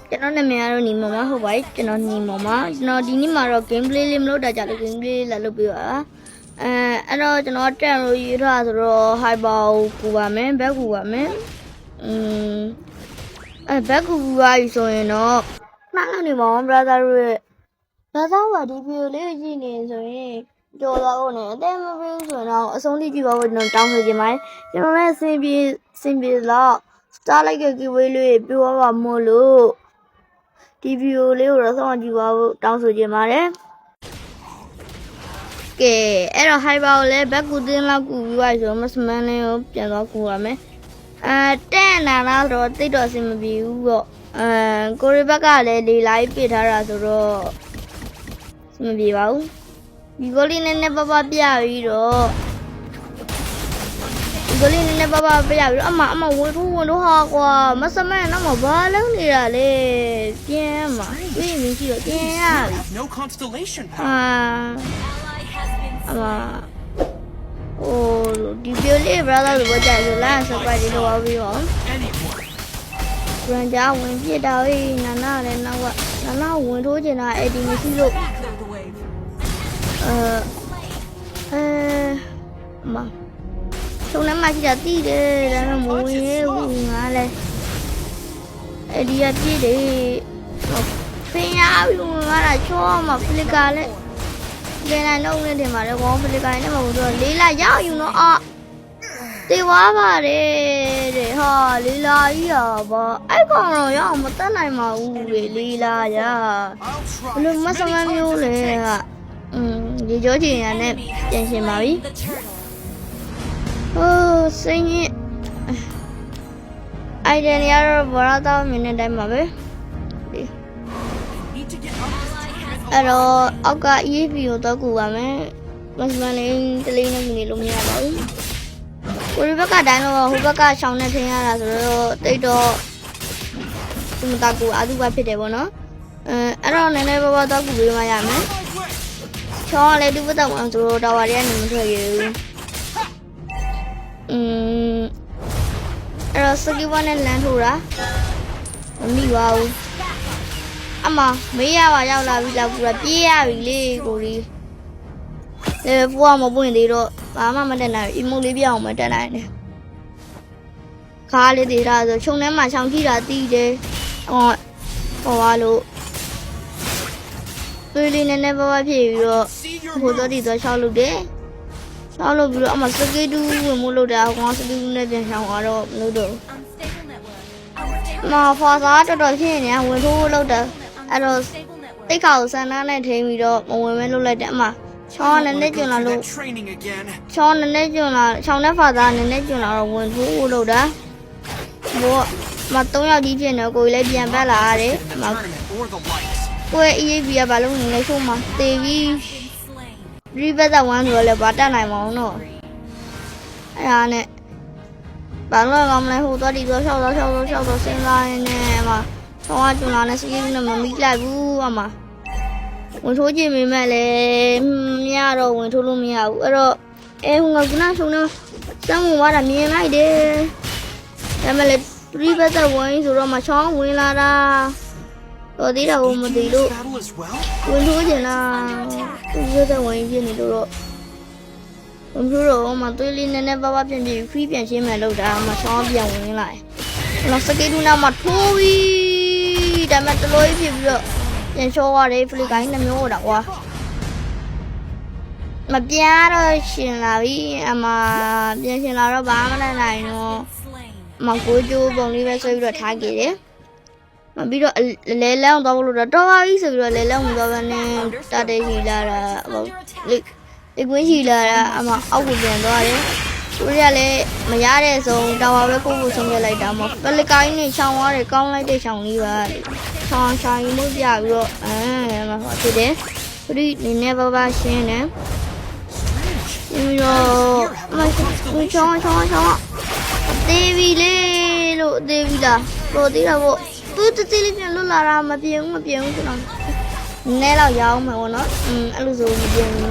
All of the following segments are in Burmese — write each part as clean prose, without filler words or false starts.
ကျွန်တော်နာမည်ကတော့ညီမမဟုတ်ပါဘူးကျွန်တော်ညီမမကျွန်တော်ဒီနေ့မှာတော့ gameplay လေးမလုပ်တာကြလို့ gameplay လာလုပ်ပြီးပါအဲ့တော့ကျွန်တော်တက်လို့ရေးထားဆိုတော့ hyper ကိုပါမယ် back ကိုပါမယ်back ကိုပါပြီဆိုရင်တော့နှားနေပါဦး brother ရဲ့ brother ကဒီ video လေးကြည့်နေဆိုရင်ကြော်သွားဖို့နဲ့အသေးမပေးဘူးဆိုရင်တော့အဆုံးထိကြည့်ပါဖို့ကျွန်တော်တောင်းဆိုချင်ပါတယ်ကျွန်တော်လည်းစင်ပြေလောက် star like ကီဝေးလေးပြောပါမို့လို့ဒီ video လေးကိုတော့ဆောင်ကြည့်ပါဖို့တောင်းဆိုချင်ပါတယ်ကဲအဲ့တော့ hyper ကိုလည်း back ကိုတင်းလောက်ကူပြီးသွားဆိုတော့ Msman လေးကိုပြန်သွားကူရမယ်တဲ့နာလားတော့တိတ်တော့အဆင်မပြေဘူးပေါ့ကိုရီဘက်ကလည်းလေလိုက်ပြထားတာဆိုတော့အဆင်မပြေပါဘူးဒီကိုလေးနည်းနည်းပပပြပြီးတော့ဒီကိုလေးနည်းနည်းပပပြပြီးတော့အမဝင်ထိုးဟာကွာမစမန်တော့မဘာလုံးနေတာလေပြင်းမှာပြီးရင်ရှိတော့ပြင်းရပြီโอ้ဒီပြလေး brother တို့ကြိုက်ဆိုလား surprise လေးလုပ်ပြီးတော့ရန်ကြဝင်ပြတာဝေးနာနာလည်းနောက်ကနာနာဝင်ထိုးချင်တာအဲ့ဒီမရှိလို့မချုံလည်းမရှိတာတိတယ်ဒါပေမဲ့မဝင်ရဘူးငါလည်းအဲ့ဒီကပြည့်တယ်ဖင်ရပြီငါကချောမှာဖလစ်ကာလည်းလေလာတော့နေတယ်မှာလေကောဖလစ်ကာနဲ့မဟုတ်တော့လေးလာရောက်ယူတော့တေဝါပါတယ်တဲ့ဟာလေးလာကြီးอ่ะဗောအဲ့ကောင်တော့ရအောင်မတက်နိုင်ပါဘူးလေလေးလာရဘလို့မဆမမျိုးလေဟာဒီကြောချင်ရနဲ့ပြင်ရှင်ပါပြီဟိုစိတ်ကြီးအိုင်ဒန်ရတော့ဘာသာတော့မိနစ်တိုင်းပါပဲအဲ့တော့အောက်က EFP ကိုတော့ကူပါမယ်မစမလေးတလေးနဲ့နေလို့မရပါဘူးကိုရီဘက်ကတိုင်းတော့ဟိုဘက်ကရှောင်းနေထင်းရတာဆိုတော့တိတ်တော့ဒီမတကူအာသူကဖြစ်တယ်ပေါ့နော်အဲ့တော့နည်းနည်းပါတော့ကူပေးမှရမယ်ချောလေဒီဘက်တော့ဆိုတော့တာဝါတွေကနေမထွက်ရဘူးအဲ့တော့စကီဘနဲ့လမ်းထိုးတာမမိပါဘူးအမမေးရပါရောက်လာပြီလားကူပြေးရပြီလေကိုရီဖွားမပွင့်သေးတော့ဘာမှမတက်နိုင်ဘူး emote လေးပြအောင်မတက်နိုင်နဲ့ခါလေးသေးတာဆိုခြုံထဲမှာချောင်းကြည့်တာတီးတယ်ဟောသွားလို့သွေးလေးနည်းနည်းပါးပါးဖြစ်ပြီးတော့ဟိုတော့ဒီတော့ရှောက်လို့တယ်ရှောက်လို့ပြီးတော့အမစကေတူးဝင်မှုလို့တာဟောစကေတူးနဲ့ပြန်ရှောင်းသွားတော့မလို့တော့မဖွာစားတော်တော်ဖြစ်နေဝင်ထိုးလို့တယ်အဲ့တော့တိတ်ခါကိုစမ်းနားနဲ့ထိပြီးတော့မဝင်မဲလုပ်လိုက်တယ်အမချောင်းနည်းနည်းကျွန်းလာလို့ချောင်းနည်းနည်းကျွန်းလာချောင်းနဲ့ဖာသားနည်းနည်းကျွန်းလာတော့ဝင်ထိုးလို့တာဘောမ3ယောက်ကြီးဖြစ်နေကိုလည်းပြန်ပတ်လာရတယ်အမကိုရဲ့ EAP ကဘာလို့နေလဲဆိုမှတေပြီး reverse 1ဆိုတော့လည်းဘာတက်နိုင်မအောင်တော့အဲ့ဒါနဲ့ဘာလို့ကောင်းမလဲဟိုတော့ဒီတော့ရှောက်တော့စဉ်းစားနေတယ်အမချောင်းကကျွန်းလာနဲ့စီးနဲ့မမိလိုက်ဘူးအမဝင်ထိုးကြည့်မိမဲ့လေမရတော့ဝင်ထိုးလို့မရဘူးအဲ့တော့ဟိုငါကနာချုံနေစမ်းဝင်သွားတာမြင်လိုက်တယ်ဒါမဲ့လေ3ဘက်သက်ဝင်ဆိုတော့မချောင်းဝင်လာတာတော်သေးတာကိုမသိလို့ဝင်ထိုးချင်လား3ဘက်သက်ဝင်ပြနေလို့တော့ဝင်ထိုးတော့မှသွေးလေးနည်းနည်းပါးပါးပြင်ပြီး free ပြန်ရှင်းမယ်လို့ဒါမှချောင်းပြန်ဝင်လာတယ်နောက်စကေတူနာမှာထိုးပြီးဒါမဲ့တလို့ဖြစ်ပြီးတော့ပြန်ချောရတယ်ဖလီကိုင်းနှမျိုးတော့ကွာမပြားတော့ရှင်လာပြီအမပြန်ရှင်လာတော့ဘာမှမနိုင်တော့မကိုကျိုးပုံလေးပဲဆွဲပြီးတော့ထားခဲ့တယ်မပြီးတော့လဲလန်းတော့လို့တော့ပါပြီဆိုပြီးတော့လဲလန်းတော့ပဲနဲ့တတဲ့ရှိလာတာလေကွင်းရှိလာတာအမအောက်ကိုပြန်သွားတယ်သူရလည်းမရတဲ့ဆုံးတာဝါပဲကိုဆုံးခဲ့လိုက်တာမဖလီကိုင်းနဲ့ချောင်းသွားတယ်ကောင်းလိုက်တဲ့ချောင်းလေးပါချောင်းမှုပြပြီးတော့မဟုတ်ဖြစ်တယ်သူဒီနည်းနည်းပါးပါးရှင်းတယ်ပြီးတော့မချောင်းတေးပြီလေလို့တေးပြီလားတော့တေးတာပေါ့သူတေးလေးပြန်လွတ်လာတာမပြေဘူးကျွန်တော်နည်းတော့ရအောင်မယ်ပေါ့နော်အဲ့လိုဆိုမပြေဘူး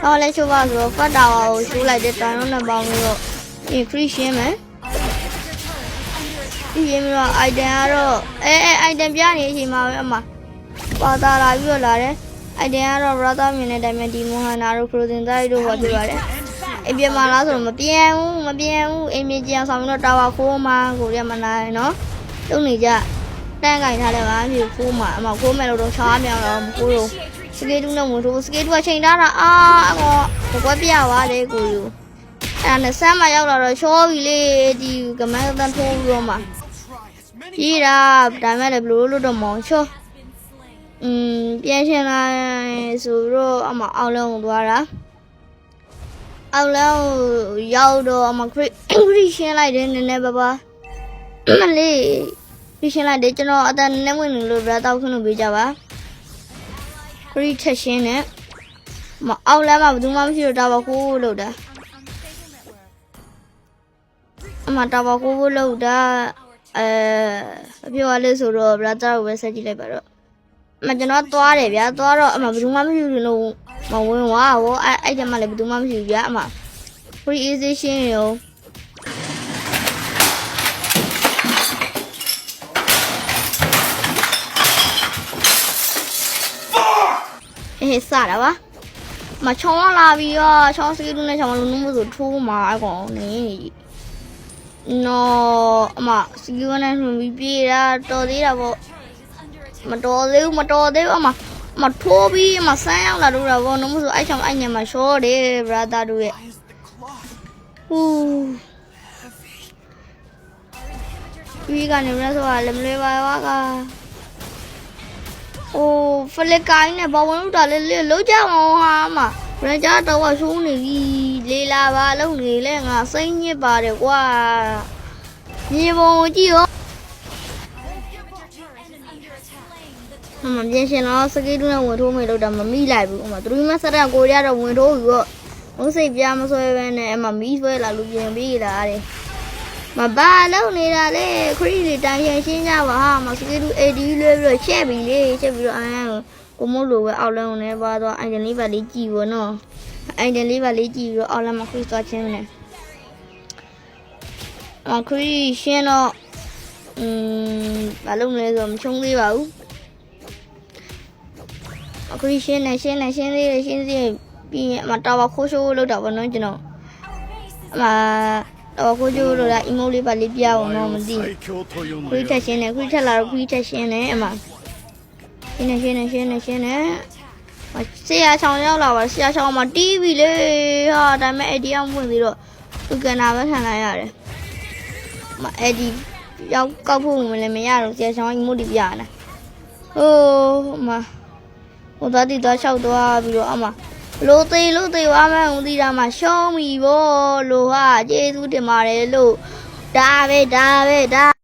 တော့လဲချိုးပါဆိုတော့ဖတ်တာကိုရှိုးလိုက်တဲ့တိုင်လုံးနဲ့ပေါင်းပြီးတော့ increase ရှင်းမယ် ဒီရင်ပြီးတော့ item ကတော့item ပြနေအချိန်မှာပဲအမပါတာလာပြီးတော့လာတယ် item ကတော့ brother မြင်တဲ့အတိုင်းပဲဒီမိုဟန်နာတို့ closing သားတို့ဟောပြပါတယ်အပြင်မှာလားဆိုတော့မပြန်ဘူးအိမ်မြေကြီးအောင်ဆောင်ပြီးတော့တာဝါခိုးမှကိုရမနိုင်နော်တုံးနေကြတန်းကင်ထားတယ်ဗာမြေခိုးမှအမခိုးမဲ့လို့တော့ချားမြောင်တော့မခိုးလို့စကေးတူးနဲ့ဝင်ထိုးစကေးတူးကချိန်ထားတာအကောဘကွက်ပြပါလေကိုယူအဲ့ဒါနဲ့ဆမ်းမရောက်လာတော့ချောပြီလေဒီကမန်းတန်းထိုးပြီးတော့မှကြီးတာဒါမဲ့လည်းဘလို့လို့တော့မောင်ချောပြန်ရှင်လာဆိုတော့အမအောက်လုံးကိုသွားတာအောက်လုံးရောက်တော့အမခရစ်ရှင်းလိုက်တယ်နည်းနည်းပါပါမလေးခရစ်ရှင်းလိုက်တယ်ကျွန်တော်အတန်နည်းနည်းဝင်လို့ဗလာတောက်ခွင့်လို့ပေးကြပါခရစ်ထက်ရှင်းနဲ့မအောက်လမ်းမှာဘယ်သူမှမရှိတော့တာပါကိုလို့တာအမတာပါကိုလို့တာပြောရလဲဆိုတော့ဗလာတောက်ပဲဆက်ကြည့်လိုက်ပါတော့မကျွန်တော်သွားတယ်ဗျာသွားတော့အမဘယ်သူမှမရှိဘူးလို့မဝင်ဝါဘောအဲ့ကျမှလည်းဘယ်သူမှမရှိဘူးဗျာအမ free station ရောစတာပါမချောင်းလာပြီးတော့ချောင်းစကေးတူးနဲ့ချောင်းလုံးလို့ဆိုထိုးမှာအကောင်နေနော်အမစကေးနဲ့ဝင်ပြီးပြေးတာတော်သေးတာပေါ့မတော်သေးဘူးအမထိုးပြီးမဆန်းရောက်လာတော့တာဘောနော်မဆိုအဲ့ချောင်းအဲ့ညမှာရှော့တယ် brother တို့ရဲ့ဟူးဒီကနေမလဲဆိုတာလည်းမလွယ်ပါဘူးကအိုးဖလက်ကိုင်းနဲ့ဘဝင်လို့တာလေလုံးကြအောင်ဟာမရန်ကြတော့ဆိုးနေပြီလေလာပါလုံးနေလဲငါစိတ်ညစ်ပါတယ်ကွာမြေပုံကြည့်ရောမပြန်ရှင်တော့စကေးတူးနဲ့ဝင်ထိုးမယ်လို့တော့မမိလိုက်ဘူးအမသူမဆက်တဲ့ကိုရတော့ဝင်ထိုးပြီးတော့မုန်းစိတ်ပြမဆွဲပဲနဲ့အမမီးဆွဲလာလို့ပြင်ပြီးလာတယ်မဘာလုံးနေတာလေခရီးတွေတိုင်ရှင်ရှင်းကြပါဟာမစကေးတူး AD လွှဲပြီးတော့ချက်ပြီးတော့ကိုမို့လိုပဲအောက်လန်းနဲ့ပါတော့အိုင်ဒန်လေးပါလေးကြည့်ပေါ့နော်အိုင်ဒန်လေးပါလေးကြည့်ပြီးတော့အောက်လန်းမှာခရီးသွားချင်းနဲ့ခရီးရှင်းတော့ဘာလုံးလဲဆိုမချုံသေးပါဘူးခရီးရှင်းသေးပြီးအမတာဝါခိုးရှိုးလို့တော့ဗောနော်ကျွန်တော်အမတော့ခိုးချိုးလို့လားအီမိုလေးပါလေးပြအောင်တော့မသိခရီးထက်ရှင်းနေခရီးထက်လာတော့ခရီးထက်ရှင်းနေအမရှင်းနေဆရာချောင်းရောက်လာပါဆရာချောင်းမှာတီးပြီလေဟာဒါပေမဲ့အဲ့ဒီအောင်ဝင်ပြီးတော့သူကနာပဲခံလိုက်ရတယ်မအဲ့ဒီရောက်ကောက်ဖို့မလည်းမရတော့ဆရာချောင်းအီမိုလေးပြလာဟိုမဟိုသားတီသွားလျှောက်သွားပြီးတော့အမလို့သေးဝါမှန်းဦးတီတာမှာရှုံးပြီဗောလို့ဟာကျေးဇူးတင်ပါတယ်လို့ဒါပဲ